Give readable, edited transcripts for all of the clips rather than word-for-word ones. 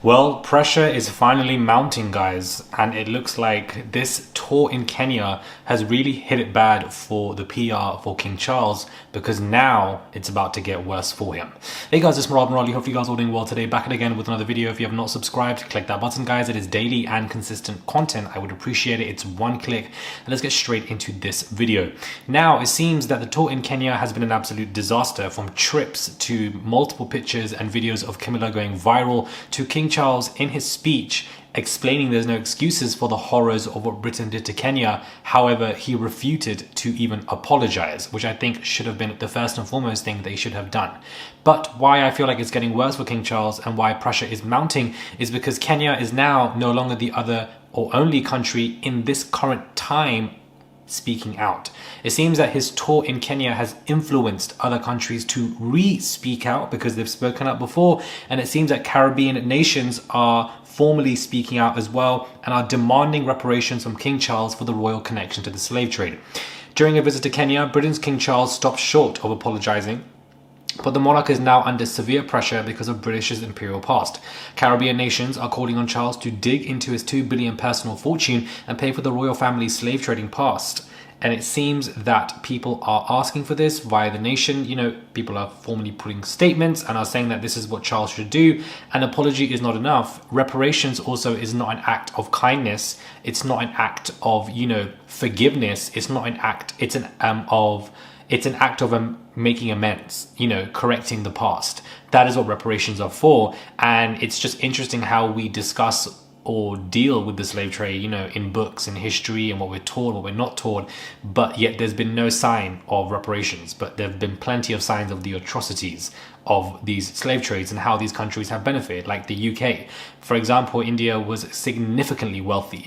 Well, pressure is finally mounting, guys, and it looks like this tour in Kenya has really hit it bad for the PR for King Charles, because now it's about to get worse for him. Hey guys, it's Murad Merali. Hope you guys are all doing well today. Back again with another video. If you have not subscribed, click that button, guys. It is daily and consistent content. I would appreciate it. It's one click. And let's get straight into this video. Now, it seems that the tour in Kenya has been an absolute disaster, from trips to multiple pictures and videos of Camilla going viral to King Charles in his speech explaining there's no excuses for the horrors of what Britain did to Kenya. However, he refuted to even apologize, which I think should have been the first and foremost thing they should have done. But why I feel like it's getting worse for King Charles and why pressure is mounting is because Kenya is now no longer the other or only country in this current time speaking out. It seems that his tour in Kenya has influenced other countries to re-speak out because they've spoken out before, and it seems that Caribbean nations are formally speaking out as well and are demanding reparations from King Charles for the royal connection to the slave trade. During a visit to Kenya, Britain's King Charles stopped short of apologizing, but the monarch is now under severe pressure because of British's imperial past. Caribbean nations are calling on Charles to dig into his $2 billion personal fortune and pay for the royal family's slave trading past. And it seems that people are asking for this via the nation. You know, people are formally putting statements and are saying that this is what Charles should do. An apology is not enough. Reparations also is not an act of kindness. It's not an act of, forgiveness. It's not an act. It's an act of making amends, correcting the past. That is what reparations are for. And it's just interesting how we discuss or deal with the slave trade, in books, in history, and what we're taught, what we're not taught, but yet there's been no sign of reparations. But there have been plenty of signs of the atrocities of these slave trades and how these countries have benefited, like the UK. For example, India was significantly wealthy,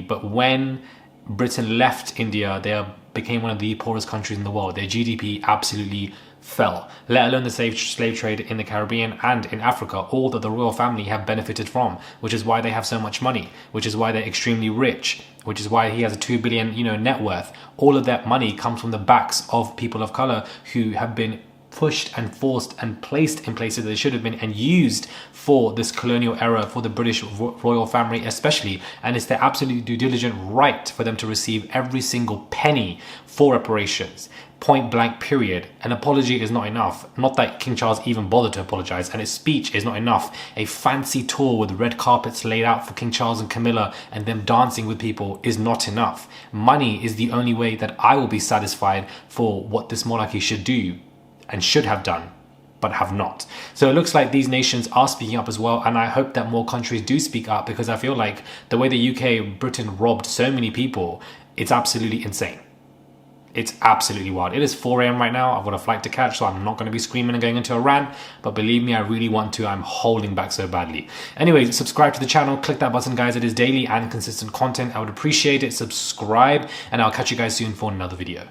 but when Britain left India, they became one of the poorest countries in the world. Their GDP absolutely fell, let alone the slave trade in the Caribbean and in Africa, all that the royal family have benefited from, which is why they have so much money, which is why they're extremely rich, which is why he has a $2 billion, net worth. All of that money comes from the backs of people of color who have been pushed and forced and placed in places they should have been and used for this colonial era for the British royal family especially. And it's their absolute due diligent right for them to receive every single penny for reparations. Point blank, period. An apology is not enough. Not that King Charles even bothered to apologize, and his speech is not enough. A fancy tour with red carpets laid out for King Charles and Camilla and them dancing with people is not enough. Money is the only way that I will be satisfied for what this monarchy should do and should have done, but have not. So it looks like these nations are speaking up as well, and I hope that more countries do speak up, because I feel like the way the UK, Britain robbed so many people, it's absolutely insane. It's absolutely wild. It is 4 a.m. right now. I've got a flight to catch, so I'm not going to be screaming and going into a rant, but believe me, I really want to. I'm holding back so badly. Anyways, subscribe to the channel, click that button, guys. It is daily and consistent content. I would appreciate it. Subscribe, and I'll catch you guys soon for another video.